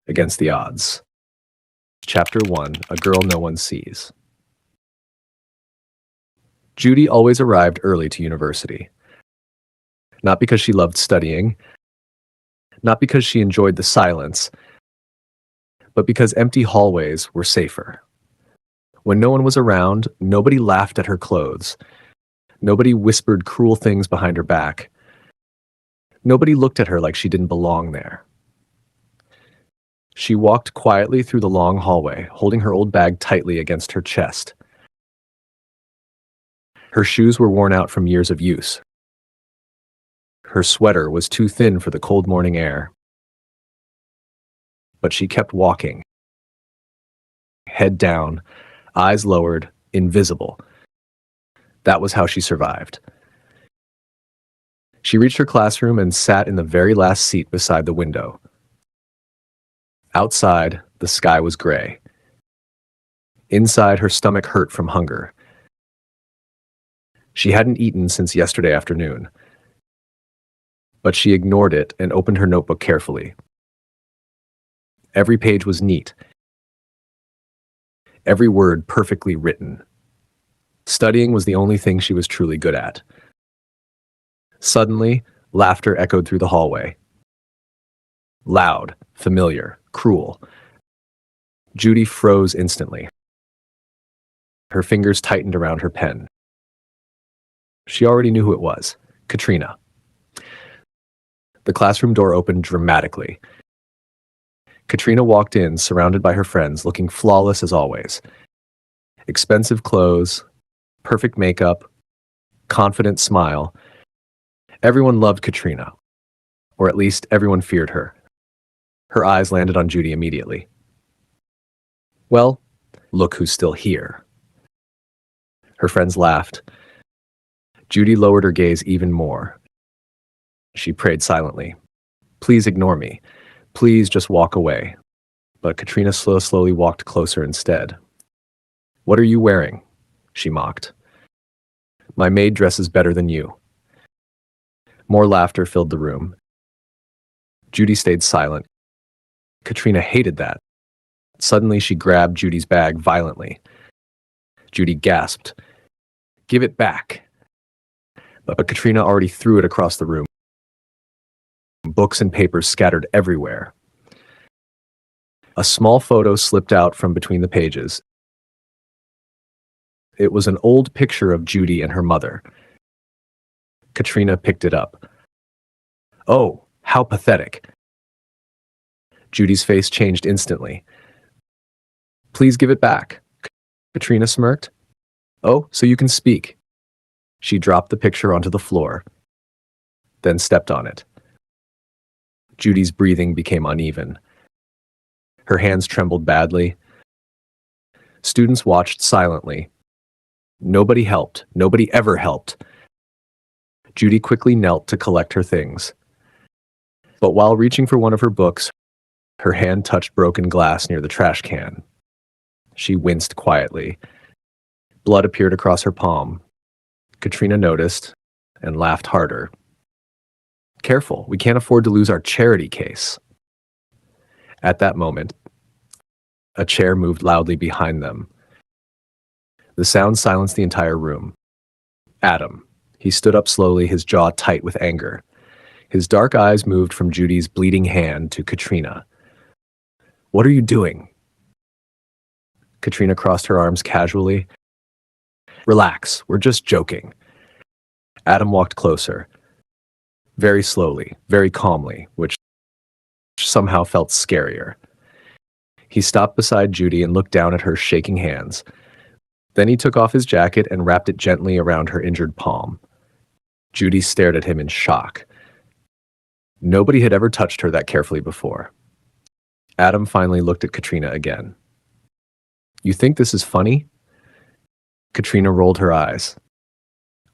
Against the Odds. Chapter 1, A Girl No One Sees. Judy always arrived early to university. Not because she loved studying, not because she enjoyed the silence, but because empty hallways were safer. When no one was around, nobody laughed at her clothes. Nobody whispered cruel things behind her back. Nobody looked at her like she didn't belong there. She walked quietly through the long hallway, holding her old bag tightly against her chest. Her shoes were worn out from years of use. Her sweater was too thin for the cold morning air. But she kept walking. Head down, eyes lowered, invisible. That was how she survived. She reached her classroom and sat in the very last seat beside the window. Outside, the sky was gray. Inside, her stomach hurt from hunger. She hadn't eaten since yesterday afternoon. But she ignored it and opened her notebook carefully. Every page was neat. Every word perfectly written. Studying was the only thing she was truly good at. Suddenly, laughter echoed through the hallway. Loud, familiar, cruel. Judy froze instantly. Her fingers tightened around her pen. She already knew who it was, Katrina. The classroom door opened dramatically. Katrina walked in, surrounded by her friends, looking flawless as always. Expensive clothes, perfect makeup, confident smile. Everyone loved Katrina, or at least everyone feared her. Her eyes landed on Judy immediately. Well, look who's still here. Her friends laughed. Judy lowered her gaze even more. She prayed silently. Please ignore me. Please just walk away. But Katrina slowly walked closer instead. What are you wearing? She mocked. My maid dresses better than you. More laughter filled the room. Judy stayed silent. Katrina hated that. Suddenly, she grabbed Judy's bag violently. Judy gasped. Give it back. But Katrina already threw it across the room. Books and papers scattered everywhere. A small photo slipped out from between the pages. It was an old picture of Judy and her mother. Katrina picked it up. Oh, how pathetic. Judy's face changed instantly. Please give it back. Katrina smirked. Oh, so you can speak. She dropped the picture onto the floor, then stepped on it. Judy's breathing became uneven. Her hands trembled badly. Students watched silently. Nobody helped. Nobody ever helped. Judy quickly knelt to collect her things. But while reaching for one of her books, her hand touched broken glass near the trash can. She winced quietly. Blood appeared across her palm. Katrina noticed and laughed harder. Careful, we can't afford to lose our charity case. At that moment, a chair moved loudly behind them. The sound silenced the entire room. Adam. He stood up slowly, his jaw tight with anger. His dark eyes moved from Judy's bleeding hand to Katrina. What are you doing? Katrina crossed her arms casually. Relax, we're just joking. Adam walked closer. Very slowly, very calmly, which somehow felt scarier. He stopped beside Judy and looked down at her shaking hands. Then he took off his jacket and wrapped it gently around her injured palm. Judy stared at him in shock. Nobody had ever touched her that carefully before. Adam finally looked at Katrina again. You think this is funny? Katrina rolled her eyes.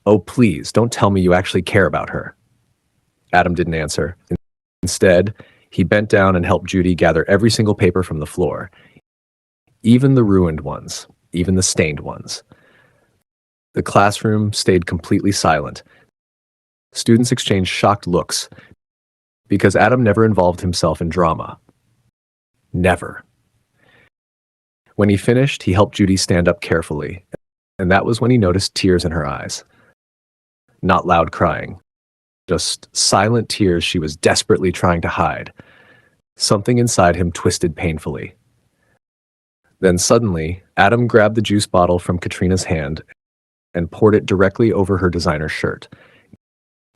Oh, please, don't tell me you actually care about her. Adam didn't answer. Instead, he bent down and helped Judy gather every single paper from the floor. Even the ruined ones, even the stained ones. The classroom stayed completely silent. Students exchanged shocked looks, because Adam never involved himself in drama. Never. When he finished, he helped Judy stand up carefully, and that was when he noticed tears in her eyes. Not loud crying, just silent tears she was desperately trying to hide. Something inside him twisted painfully. Then suddenly, Adam grabbed the juice bottle from Katrina's hand and poured it directly over her designer shirt.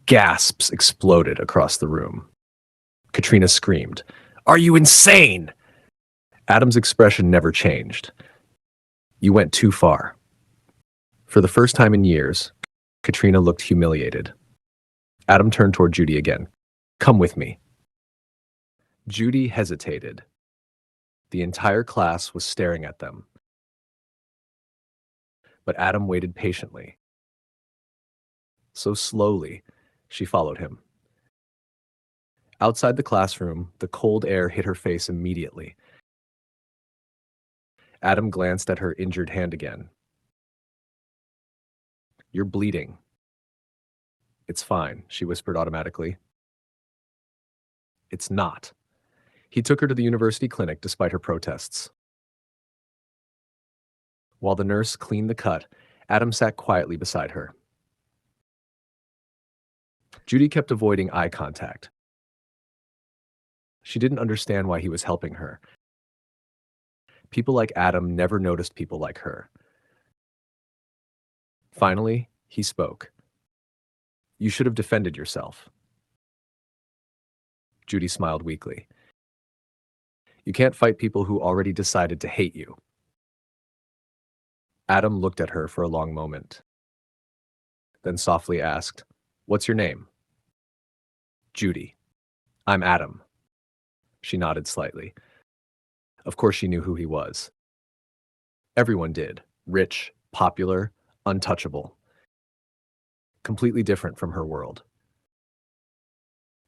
Gasps exploded across the room. Katrina screamed, "Are you insane?" Adam's expression never changed. "You went too far." For the first time in years, Katrina looked humiliated. Adam turned toward Judy again. "Come with me." Judy hesitated. The entire class was staring at them. But Adam waited patiently. So slowly, she followed him. Outside the classroom, the cold air hit her face immediately. Adam glanced at her injured hand again. "You're bleeding." "It's fine," she whispered automatically. "It's not." He took her to the university clinic despite her protests. While the nurse cleaned the cut, Adam sat quietly beside her. Judy kept avoiding eye contact. She didn't understand why he was helping her. People like Adam never noticed people like her. Finally, he spoke. "You should have defended yourself." Judy smiled weakly. "You can't fight people who already decided to hate you." Adam looked at her for a long moment, then softly asked, "What's your name?" "Judy." "I'm Adam." She nodded slightly. Of course she knew who he was. Everyone did. Rich, popular, untouchable. Completely different from her world.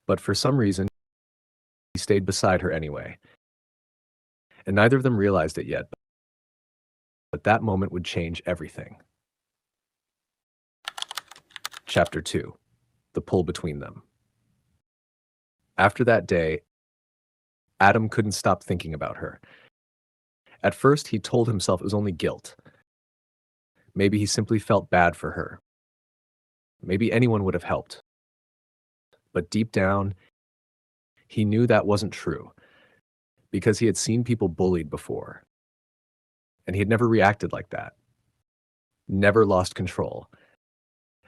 But for some reason, he stayed beside her anyway. And neither of them realized it yet, but that moment would change everything. Chapter 2. The Pull Between Them. After that day, Adam couldn't stop thinking about her. At first, he told himself it was only guilt. Maybe he simply felt bad for her. Maybe anyone would have helped. But deep down, he knew that wasn't true, because he had seen people bullied before, and he had never reacted like that. Never lost control.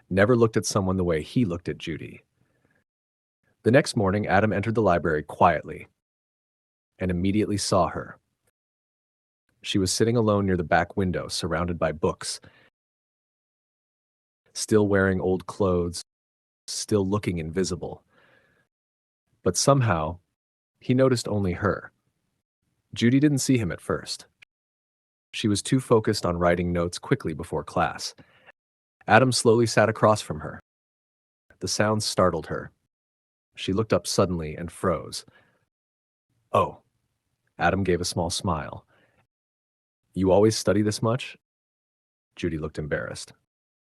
Never looked at someone the way he looked at Judy. The next morning, Adam entered the library quietly and immediately saw her. She was sitting alone near the back window, surrounded by books, still wearing old clothes, still looking invisible. But somehow, he noticed only her. Judy didn't see him at first. She was too focused on writing notes quickly before class. Adam slowly sat across from her. The sound startled her. She looked up suddenly and froze. "Oh." Adam gave a small smile. "You always study this much?" Judy looked embarrassed.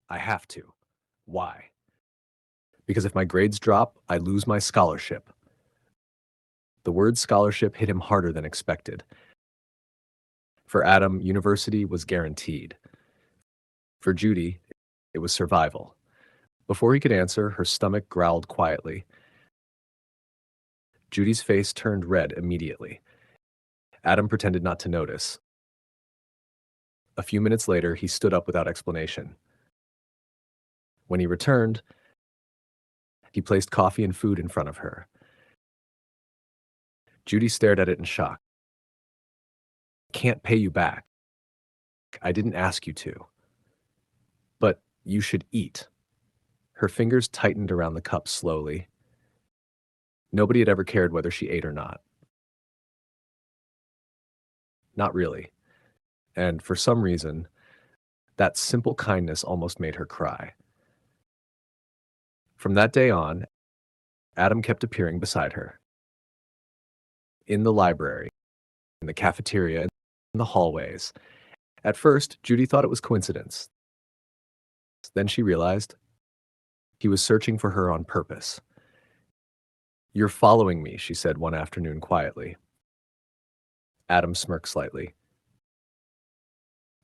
"I have to." "Why?" "Because if my grades drop, I lose my scholarship." The word scholarship hit him harder than expected. For Adam, university was guaranteed. For Judy, it was survival. Before he could answer, her stomach growled quietly. Judy's face turned red immediately. Adam pretended not to notice. A few minutes later, he stood up without explanation. When he returned, he placed coffee and food in front of her. Judy stared at it in shock. "Can't pay you back. I didn't ask you to." "But you should eat." Her fingers tightened around the cup slowly. Nobody had ever cared whether she ate or not. Not really. And for some reason, that simple kindness almost made her cry. From that day on, Adam kept appearing beside her. In the library, in the cafeteria, in the hallways. At first, Judy thought it was coincidence. Then she realized he was searching for her on purpose. "You're following me," she said one afternoon quietly. Adam smirked slightly.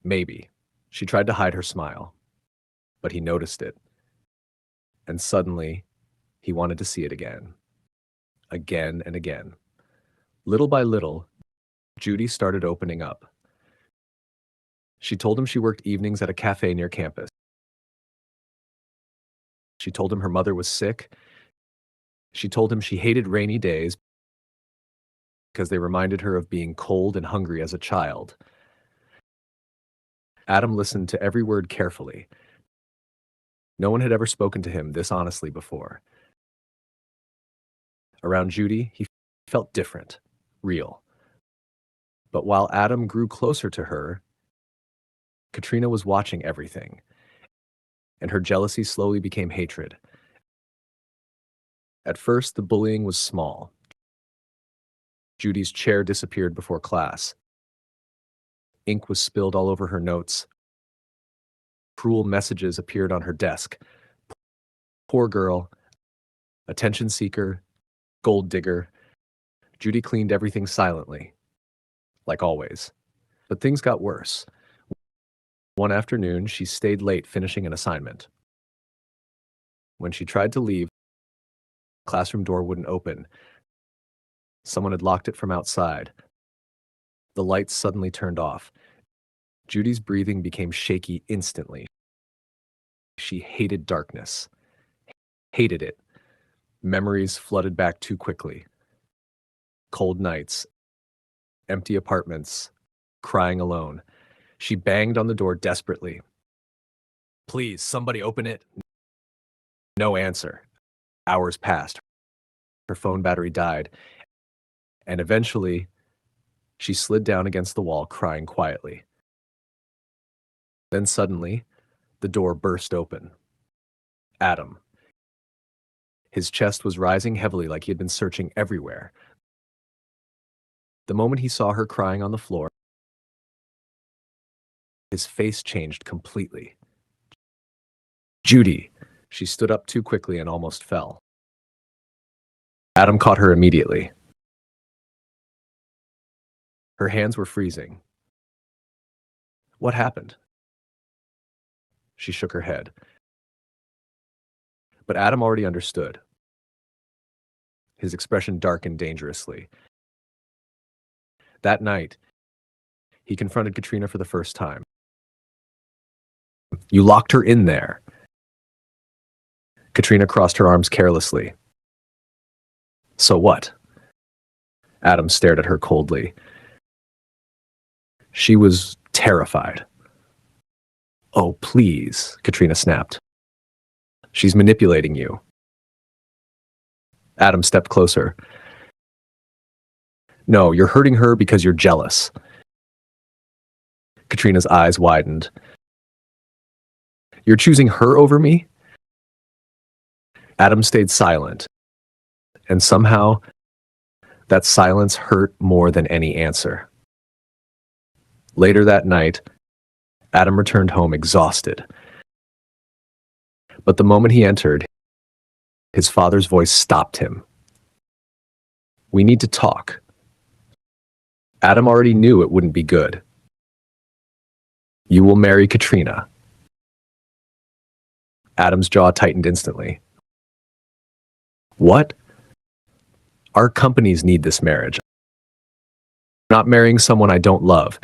Maybe. She tried to hide her smile, but he noticed it. And suddenly, he wanted to see it again. Again and again. Little by little, Judy started opening up. She told him she worked evenings at a cafe near campus. She told him her mother was sick. She told him she hated rainy days because they reminded her of being cold and hungry as a child. Adam listened to every word carefully. No one had ever spoken to him this honestly before. Around Judy, he felt different, real. But while Adam grew closer to her, Katrina was watching everything, and her jealousy slowly became hatred. At first, the bullying was small. Judy's chair disappeared before class. Ink was spilled all over her notes. Cruel messages appeared on her desk. Poor girl, attention seeker, gold digger. Judy cleaned everything silently, like always. But things got worse. One afternoon, she stayed late finishing an assignment. When she tried to leave, the classroom door wouldn't open. Someone had locked it from outside. The lights suddenly turned off. Judy's breathing became shaky instantly. She hated darkness. Hated it. Memories flooded back too quickly. Cold nights, empty apartments, crying alone. She banged on the door desperately. Please, somebody open it. No answer. Hours passed. Her phone battery died. And eventually, she slid down against the wall, crying quietly. Then suddenly, the door burst open. Adam. His chest was rising heavily like he had been searching everywhere. The moment he saw her crying on the floor, his face changed completely. Judy! She stood up too quickly and almost fell. Adam caught her immediately. Her hands were freezing. What happened? She shook her head. But Adam already understood. His expression darkened dangerously. That night, he confronted Katrina for the first time. You locked her in there. Katrina crossed her arms carelessly. So what? Adam stared at her coldly. She was terrified. Oh, please, Katrina snapped. She's manipulating you. Adam stepped closer. No, you're hurting her because you're jealous. Katrina's eyes widened. You're choosing her over me? Adam stayed silent, and somehow that silence hurt more than any answer. Later that night, Adam returned home exhausted. But the moment he entered, his father's voice stopped him. We need to talk. Adam already knew it wouldn't be good. You will marry Katrina. Adam's jaw tightened instantly. What? Our companies need this marriage. I'm not marrying someone I don't love.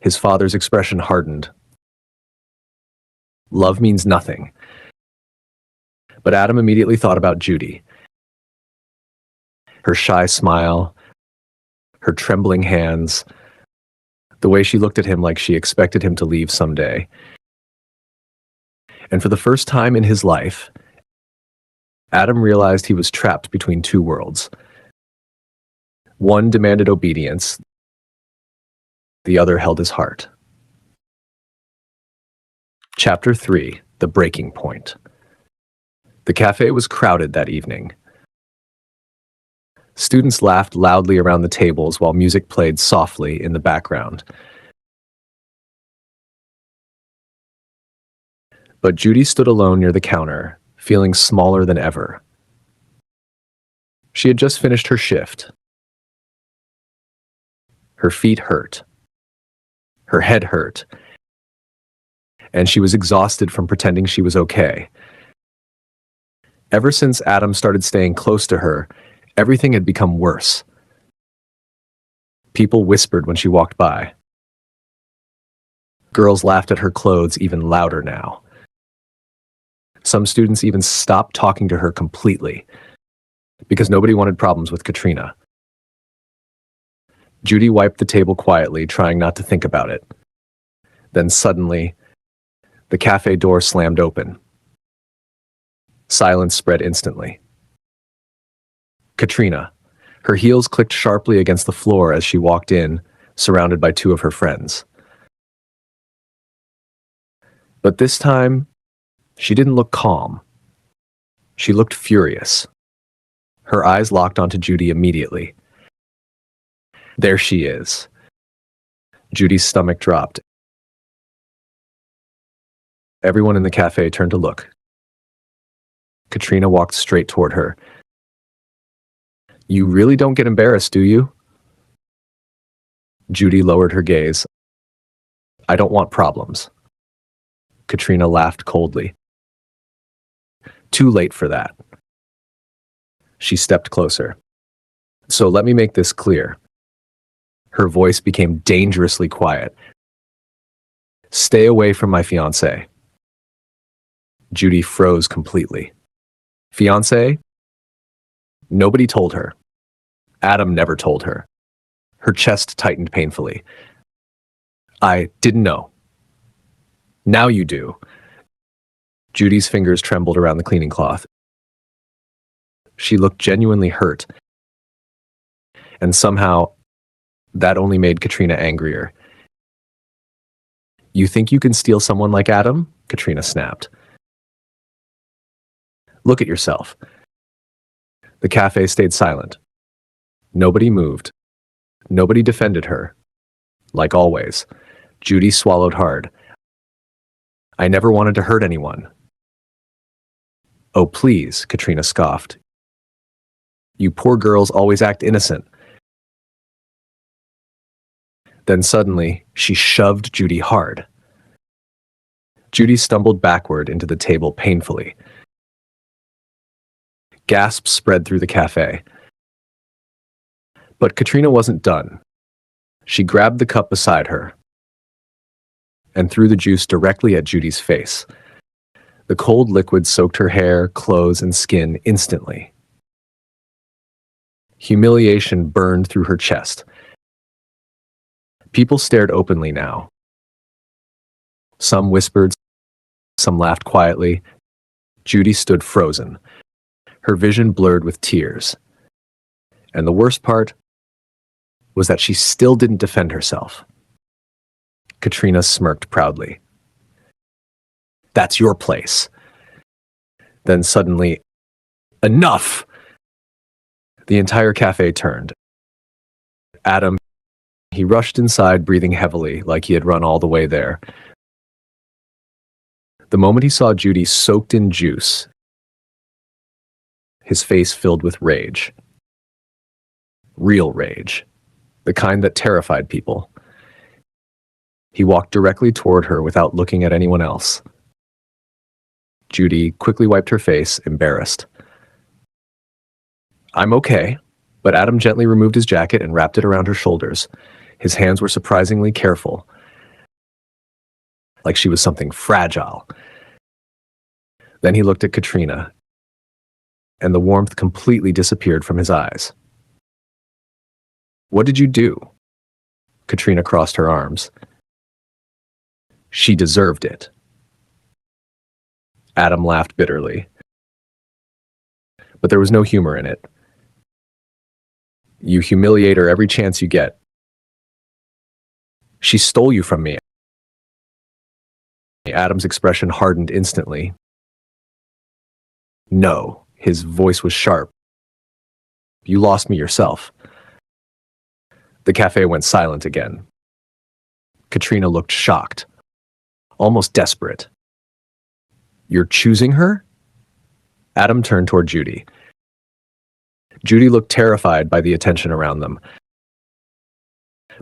His father's expression hardened. Love means nothing. But Adam immediately thought about Judy. Her shy smile, her trembling hands, the way she looked at him like she expected him to leave someday. And for the first time in his life, Adam realized he was trapped between two worlds. One demanded obedience, the other held his heart. Chapter 3, The Breaking Point. The cafe was crowded that evening. Students laughed loudly around the tables while music played softly in the background. But Judy stood alone near the counter, feeling smaller than ever. She had just finished her shift. Her feet hurt. Her head hurt. And she was exhausted from pretending she was okay. Ever since Adam started staying close to her, everything had become worse. People whispered when she walked by. Girls laughed at her clothes even louder now. Some students even stopped talking to her completely, because nobody wanted problems with Katrina. Judy wiped the table quietly, trying not to think about it. Then suddenly, the cafe door slammed open. Silence spread instantly. Katrina. Her heels clicked sharply against the floor as she walked in, surrounded by two of her friends. But this time, she didn't look calm. She looked furious. Her eyes locked onto Judy immediately. There she is. Judy's stomach dropped. Everyone in the cafe turned to look. Katrina walked straight toward her. You really don't get embarrassed, do you? Judy lowered her gaze. I don't want problems. Katrina laughed coldly. Too late for that. She stepped closer. So let me make this clear. Her voice became dangerously quiet. Stay away from my fiancé. Judy froze completely. Fiancé? Nobody told her. Adam never told her. Her chest tightened painfully. I didn't know. Now you do. Judy's fingers trembled around the cleaning cloth. She looked genuinely hurt. And somehow, that only made Katrina angrier. You think you can steal someone like Adam? Katrina snapped. Look at yourself. The cafe stayed silent. Nobody moved. Nobody defended her. Like always, Judy swallowed hard. I never wanted to hurt anyone. Oh, please, Katrina scoffed. You poor girls always act innocent. Then suddenly, she shoved Judy hard. Judy stumbled backward into the table painfully. Gasps spread through the cafe. But Katrina wasn't done. She grabbed the cup beside her and threw the juice directly at Judy's face. The cold liquid soaked her hair, clothes, and skin instantly. Humiliation burned through her chest. People stared openly now. Some whispered, some laughed quietly. Judy stood frozen, her vision blurred with tears. And the worst part was that she still didn't defend herself. Katrina smirked proudly. That's your place. Then suddenly, enough! The entire cafe turned. Adam, he rushed inside, breathing heavily, like he had run all the way there. The moment he saw Judy soaked in juice, his face filled with rage. Real rage. The kind that terrified people. He walked directly toward her without looking at anyone else. Judy quickly wiped her face, embarrassed. I'm okay, but Adam gently removed his jacket and wrapped it around her shoulders. His hands were surprisingly careful, like she was something fragile. Then he looked at Katrina, and the warmth completely disappeared from his eyes. What did you do? Katrina crossed her arms. She deserved it. Adam laughed bitterly. But there was no humor in it. You humiliate her every chance you get. She stole you from me. Adam's expression hardened instantly. No, his voice was sharp. You lost me yourself. The cafe went silent again. Katrina looked shocked, almost desperate. You're choosing her? Adam turned toward Judy. Judy looked terrified by the attention around them.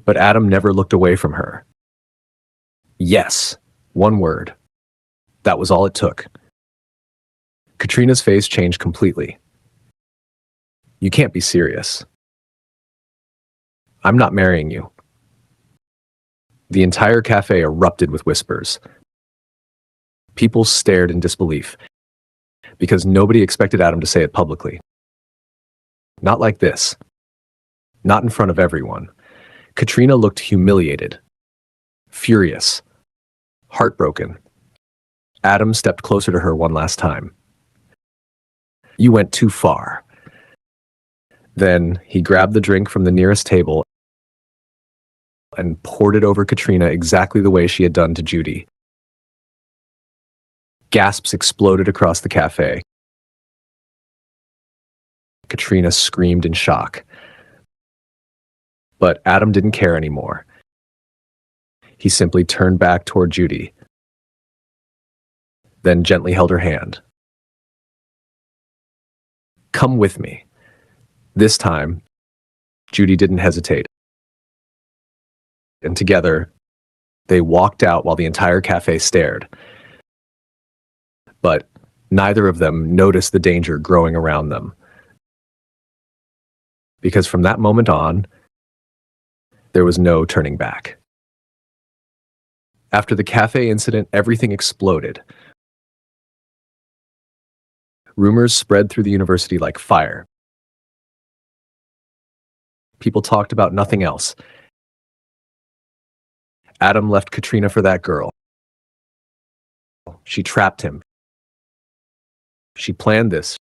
but Adam never looked away from her. Yes, one word. That was all it took. Katrina's face changed completely. You can't be serious. I'm not marrying you. The entire cafe erupted with whispers. People stared in disbelief, because nobody expected Adam to say it publicly. Not like this. Not in front of everyone. Katrina looked humiliated, furious, heartbroken. Adam stepped closer to her one last time. You went too far. Then he grabbed the drink from the nearest table and poured it over Katrina exactly the way she had done to Judy. Gasps exploded across the cafe. Katrina screamed in shock. But Adam didn't care anymore. He simply turned back toward Judy, then gently held her hand. Come with me. This time, Judy didn't hesitate. And together, they walked out while the entire cafe stared. But neither of them noticed the danger growing around them. Because from that moment on, there was no turning back. After the cafe incident, everything exploded. Rumors spread through the university like fire. People talked about nothing else. Adam left Katrina for that girl. She trapped him. She planned this.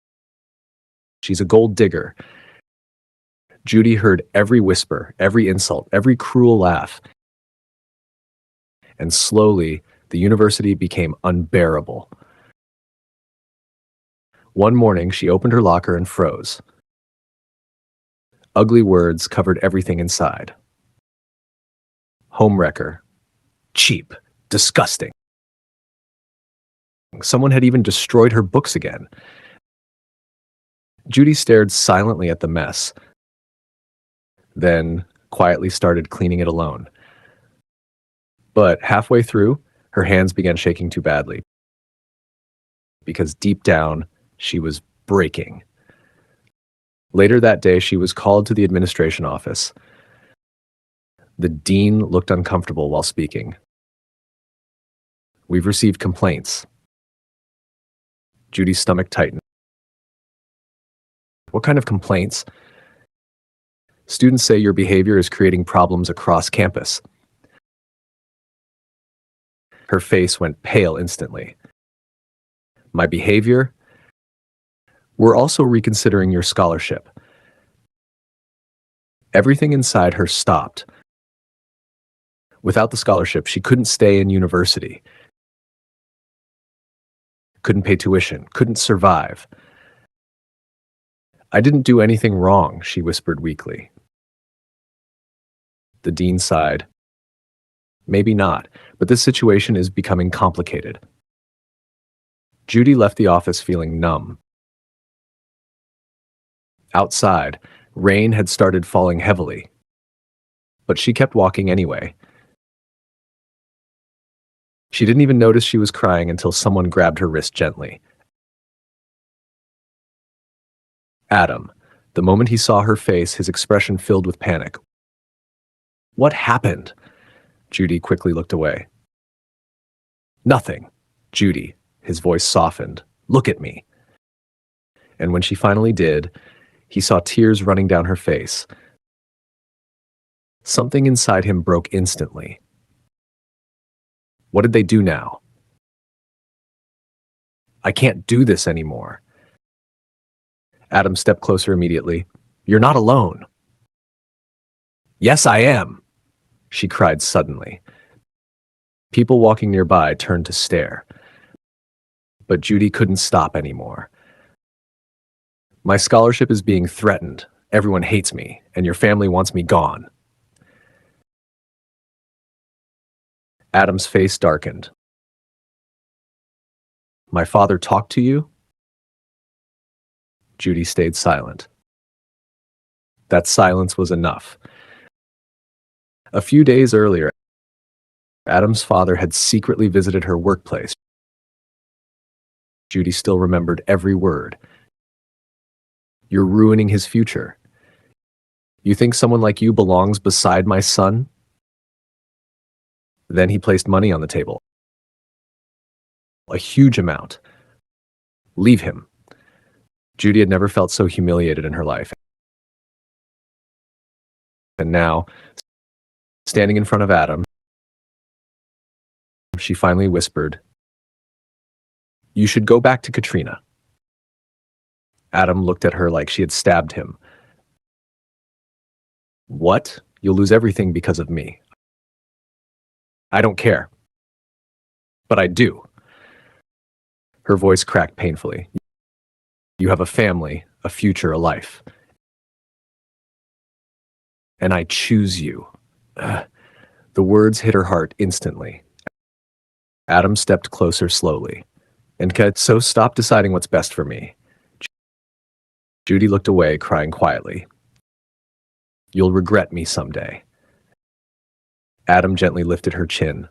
She's a gold digger. Judy heard every whisper, every insult, every cruel laugh. And slowly, the university became unbearable. One morning, she opened her locker and froze. Ugly words covered everything inside. Homewrecker. Cheap. Disgusting. Someone had even destroyed her books again. Judy stared silently at the mess, then quietly started cleaning it alone. But halfway through, her hands began shaking too badly, because deep down, she was breaking. Later that day, she was called to the administration office. The dean looked uncomfortable while speaking. We've received complaints. Judy's stomach tightened. What kind of complaints? Students say your behavior is creating problems across campus. Her face went pale instantly. My behavior? We're also reconsidering your scholarship. Everything inside her stopped. Without the scholarship, she couldn't stay in university. Couldn't pay tuition, couldn't survive. I didn't do anything wrong, she whispered weakly. The dean sighed. Maybe not, but this situation is becoming complicated. Judy left the office feeling numb. Outside, rain had started falling heavily, but she kept walking anyway. She didn't even notice she was crying until someone grabbed her wrist gently. Adam. The moment he saw her face, his expression filled with panic. What happened? Judy quickly looked away. Nothing. Judy. His voice softened. Look at me. And when she finally did, he saw tears running down her face. Something inside him broke instantly. What did they do now? I can't do this anymore. Adam stepped closer immediately. You're not alone. Yes, I am, she cried suddenly. People walking nearby turned to stare. But Judy couldn't stop anymore. My scholarship is being threatened. Everyone hates me, and your family wants me gone. Adam's face darkened. My father talked to you? Judy stayed silent. That silence was enough. A few days earlier, Adam's father had secretly visited her workplace. Judy still remembered every word. "You're ruining his future. You think someone like you belongs beside my son?" Then he placed money on the table. A huge amount. "Leave him." Judy had never felt so humiliated in her life. And now, standing in front of Adam, she finally whispered, "You should go back to Katrina." Adam looked at her like she had stabbed him. "What? You'll lose everything because of me." "I don't care." "But I do." Her voice cracked painfully. "You have a family, a future, a life. And I choose you." Ugh. The words hit her heart instantly. Adam stepped closer slowly. "And so stop deciding what's best for me." Judy looked away, crying quietly. "You'll regret me someday." Adam gently lifted her chin.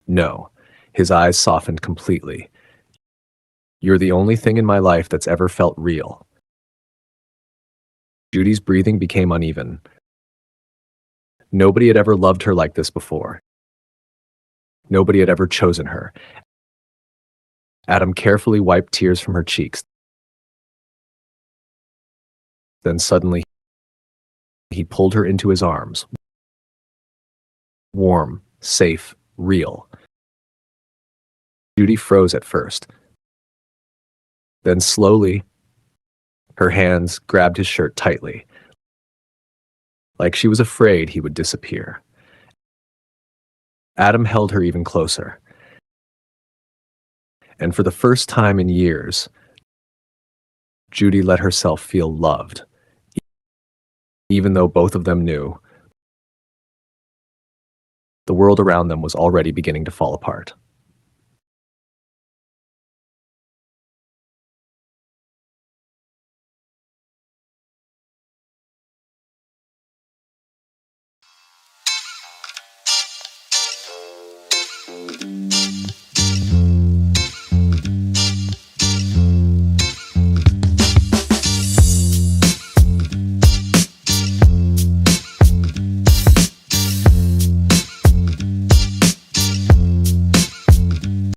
"No." His eyes softened completely. "You're the only thing in my life that's ever felt real." Judy's breathing became uneven. Nobody had ever loved her like this before. Nobody had ever chosen her. Adam carefully wiped tears from her cheeks. Then suddenly, he pulled her into his arms. Warm, safe, real. Judy froze at first. Then slowly, her hands grabbed his shirt tightly, like she was afraid he would disappear. Adam held her even closer. And for the first time in years, Judy let herself feel loved, even though both of them knew the world around them was already beginning to fall apart.